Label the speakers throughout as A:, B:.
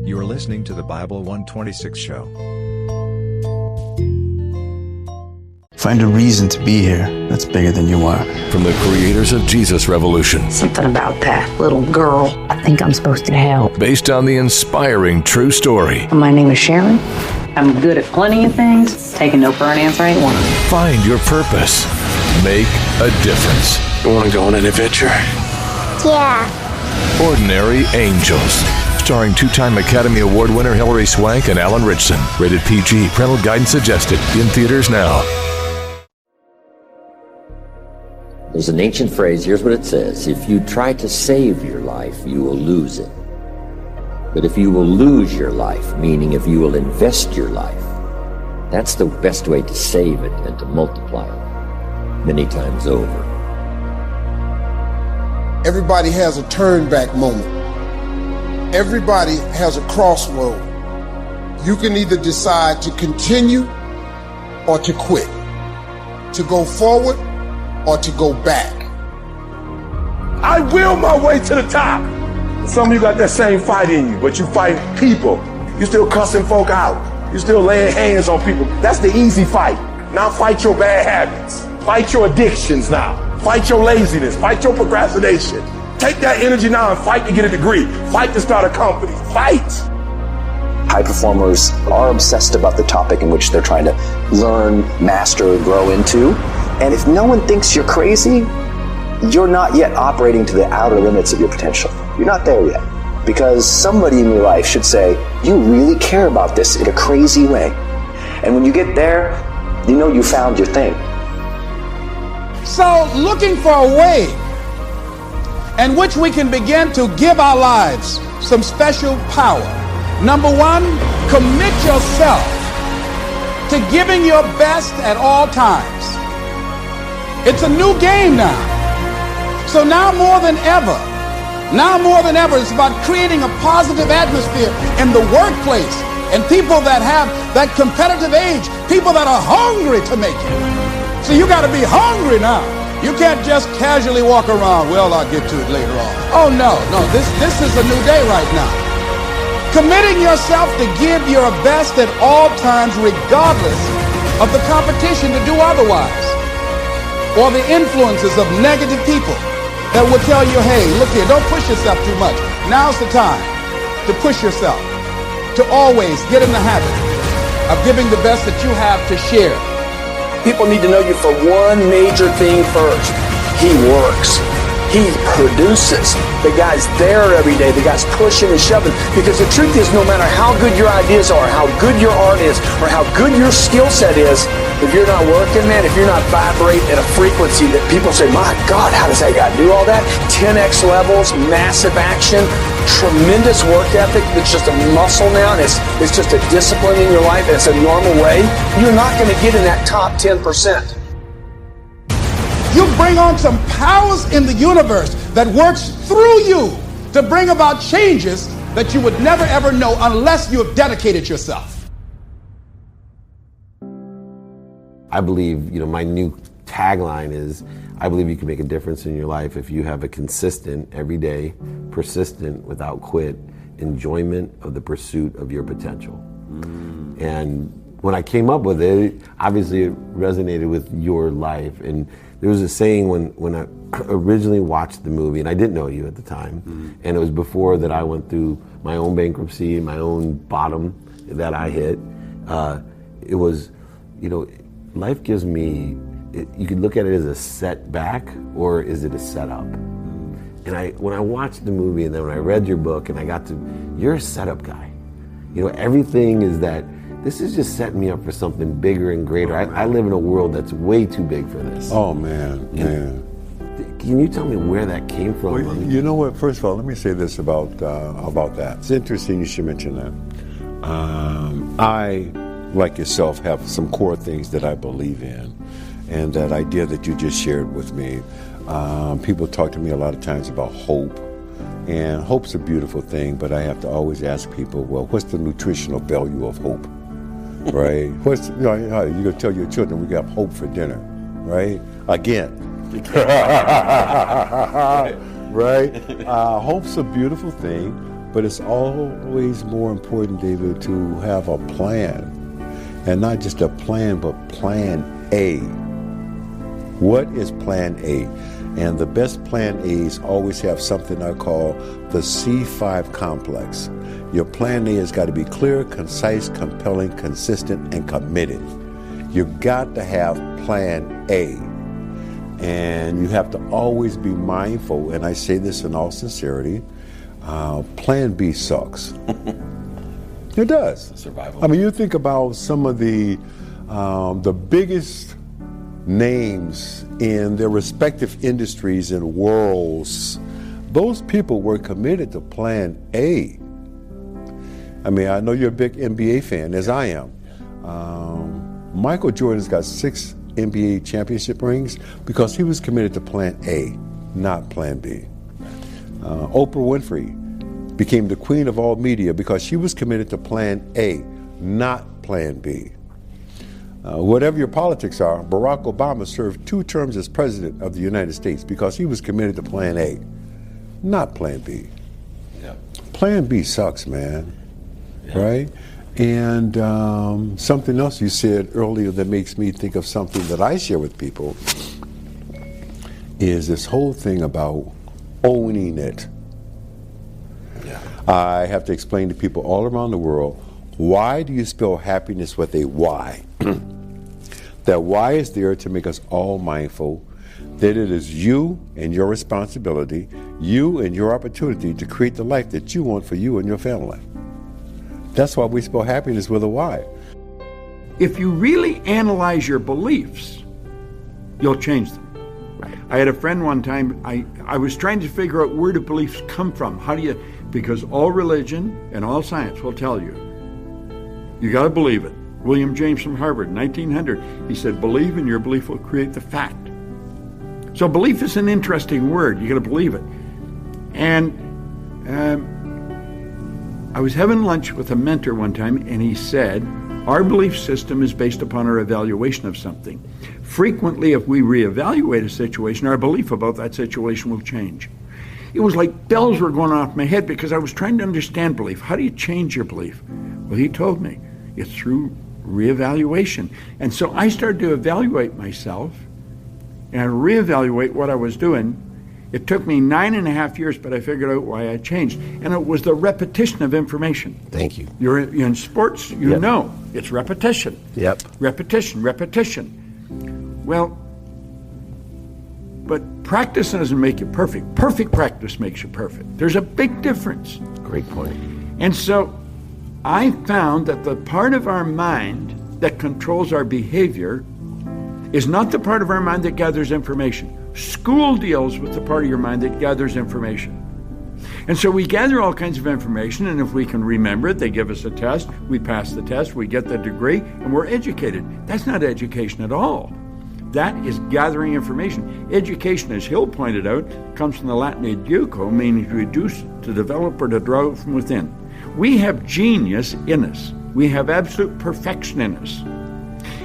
A: You are listening to the Bible 126 show.
B: Find a reason to be here that's bigger than you are.
C: From the creators of Jesus Revolution.
D: Something about that little girl. I think I'm supposed to help.
C: Based on the inspiring true story.
D: My name is Sharon. I'm good at plenty of things. Taking no for an answer ain't one of them.
C: Find your purpose. Make a difference.
E: You want to go on an adventure?
F: Yeah.
C: Ordinary Angels. Starring two-time Academy Award winner Hilary Swank and Alan Ritchson. Rated PG. Parental guidance suggested. In theaters now.
G: There's an ancient phrase, here's what it says: if you try to save your life, you will lose it. But if you will lose your life, meaning if you will invest your life, that's the best way to save it and to multiply it many times over.
H: Everybody has a turn back moment. Everybody has a crossroad. You can either decide to continue or to quit, to go forward or to go back.
I: I will my way to the top. Some of you got that same fight in you, but you fight people. You still cussing folk out. You still laying hands on people. That's the easy fight. Now fight your bad habits. Fight your addictions now. Fight your laziness. Fight your procrastination. Take that energy now and fight to get a degree. Fight to start a company. Fight.
J: High performers are obsessed about the topic in which they're trying to learn, master, grow into. And if no one thinks you're crazy, you're not yet operating to the outer limits of your potential. You're not there yet. Because somebody in your life should say, you really care about this in a crazy way. And when you get there, you know you found your thing.
K: So, looking for a way in which we can begin to give our lives some special power. Number one, commit yourself to giving your best at all times. It's a new game now. So now more than ever, it's about creating a positive atmosphere in the workplace and people that have that competitive age, people that are hungry to make it. So you got to be hungry now. You can't just casually walk around, well, I'll get to it later on. Oh, no, this is a new day right now. Committing yourself to give your best at all times, regardless of the competition to do otherwise, or the influences of negative people that will tell you, hey, look here, don't push yourself too much. Now's the time to push yourself, to always get in the habit of giving the best that you have to share.
J: People need to know you for one major thing first. He works. He produces. The guy's there every day. The guy's pushing and shoving. Because the truth is, no matter how good your ideas are, how good your art is, or how good your skill set is, if you're not working, man, if you're not vibrating at a frequency that people say, my God, how does that guy do all that? 10x levels, massive action, tremendous work ethic that's just a muscle now, and it's just a discipline in your life, and it's a normal way, you're not going to get in that top 10%.
K: You bring on some powers in the universe that works through you to bring about changes that you would never ever know unless you have dedicated yourself.
L: I believe, my new tagline is, I believe you can make a difference in your life if you have a consistent, everyday, persistent, without quit, enjoyment of the pursuit of your potential. And when I came up with it, obviously it resonated with your life. And there was a saying when I originally watched the movie, and I didn't know you at the time, and it was before that I went through my own bankruptcy, my own bottom that I hit. It was, life gives me, you could look at it as a setback, or is it a setup? And when I watched the movie, and then when I read your book, and I got to, you're a setup guy. Everything is that, this is just setting me up for something bigger and greater. I live in a world that's way too big for this.
M: Oh, man.
L: Can you tell me where that came from?
M: Well, you know what? First of all, let me say this about that. It's interesting you should mention that. I, like yourself, have some core things that I believe in, and that idea that you just shared with me. People talk to me a lot of times about hope, and hope's a beautiful thing, but I have to always ask people, well, what's the nutritional value of hope, right? You're going to tell your children we got hope for dinner, right? Again. Right? Hope's a beautiful thing, But it's always more important, David, to have a plan. And not just a plan, but plan A. What is plan A? And the best plan A's always have something I call the C5 complex. Your plan A has got to be clear, concise, compelling, consistent, and committed. You've got to have plan A. And you have to always be mindful, and I say this in all sincerity, plan B sucks. It does.
L: Survival.
M: I mean, you think about some of the biggest names in their respective industries and worlds. Those people were committed to plan A. I mean, I know you're a big NBA fan, as I am. Michael Jordan's got 6 NBA championship rings because he was committed to plan A, not plan B. Oprah Winfrey became the queen of all media because she was committed to plan A, not plan B. Whatever your politics are, Barack Obama served 2 terms as president of the United States because he was committed to plan A, not plan B.
L: Yeah.
M: Plan B sucks, man. Yeah. Right? And something else you said earlier that makes me think of something that I share with people is this whole thing about owning it.
L: Yeah.
M: I have to explain to people all around the world, why do you spell happiness with a Y? That Y is there to make us all mindful that it is you and your responsibility, you and your opportunity to create the life that you want for you and your family. That's why we spell happiness with a Y.
E: If you really analyze your beliefs, you'll change them.
L: Right.
E: I had a friend one time, I was trying to figure out where do beliefs come from. Because all religion and all science will tell you, you got to believe it. William James from Harvard, 1900, he said, believe and your belief will create the fact. So belief is an interesting word. You got to believe it. And I was having lunch with a mentor one time, and he said, our belief system is based upon our evaluation of something. Frequently, if we reevaluate a situation, our belief about that situation will change. It was like bells were going off my head because I was trying to understand belief. How do you change your belief? Well, he told me it's through reevaluation. And so I started to evaluate myself and reevaluate what I was doing. It took me 9.5 years, but I figured out why I changed. And it was the repetition of information.
L: Thank you.
E: You're in sports, you
L: Yep.
E: know, it's repetition.
L: Yep.
E: Repetition. Well, but practice doesn't make you perfect. Perfect practice makes you perfect. There's a big difference.
L: Great point.
E: And so I found that the part of our mind that controls our behavior is not the part of our mind that gathers information. School deals with the part of your mind that gathers information. And so we gather all kinds of information, and if we can remember it, they give us a test, we pass the test, we get the degree, and we're educated. That's not education at all. That is gathering information. Education, as Hill pointed out, comes from the Latin educo, meaning to reduce, to develop, or to draw from within. We have genius in us. We have absolute perfection in us.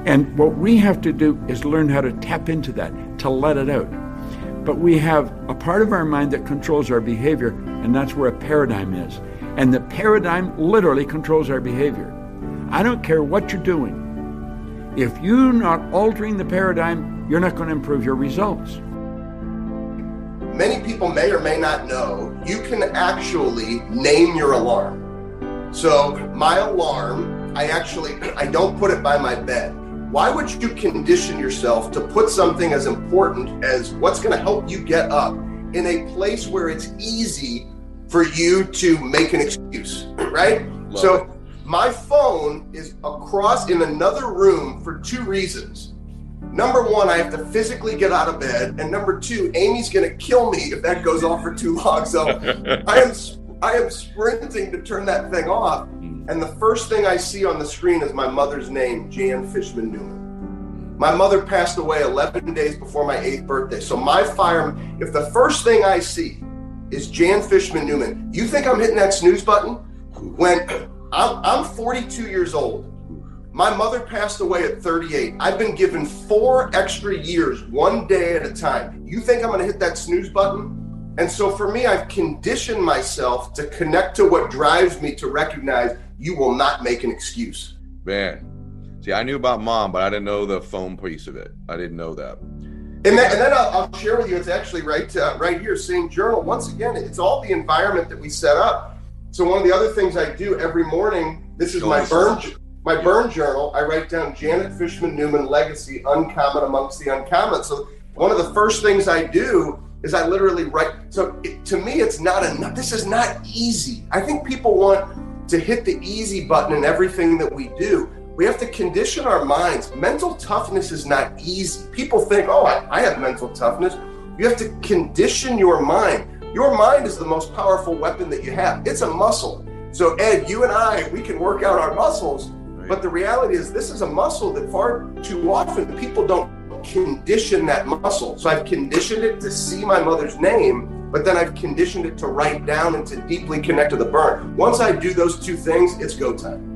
E: And what we have to do is learn how to tap into that, to let it out. But we have a part of our mind that controls our behavior, and that's where a paradigm is. And the paradigm literally controls our behavior. I don't care what you're doing. If you're not altering the paradigm, you're not going to improve your results.
F: Many people may or may not know, you can actually name your alarm. So my alarm, I don't put it by my bed. Why would you condition yourself to put something as important as what's going to help you get up in a place where it's easy for you to make an excuse, right? So my phone is across in another room for 2 reasons. Number 1, I have to physically get out of bed. And number 2, Amy's going to kill me if that goes off for too long. So I am sprinting to turn that thing off. And the first thing I see on the screen is my mother's name, Jan Fishman Newman. My mother passed away 11 days before my 8th birthday. So if the first thing I see is Jan Fishman Newman, you think I'm hitting that snooze button? When I'm 42 years old, my mother passed away at 38. I've been given 4 extra years, 1 day at a time. You think I'm gonna hit that snooze button? And so for me, I've conditioned myself to connect to what drives me to recognize you will not make an excuse.
N: Man, see, I knew about mom, but I didn't know the phone piece of it. I didn't know that.
F: And then I'll share with you, it's actually right here, same journal. Once again, it's all the environment that we set up. So one of the other things I do every morning, this is my burn journal. I write down Janet Fishman Newman legacy, uncommon amongst the uncommon. So one of the first things I do is I literally write. So to me, it's not enough. This is not easy. I think people want to hit the easy button in everything that we do. We have to condition our minds. Mental toughness is not easy. People think, oh, I have mental toughness. You have to condition your mind. Your mind is the most powerful weapon that you have. It's a muscle. So Ed, you and I, we can work out our muscles, but the reality is this is a muscle that far too often people don't condition that muscle. So I've conditioned it to see my mother's name, but then I've conditioned it to write down and to deeply connect to the burn. Once I do those two things, it's go time.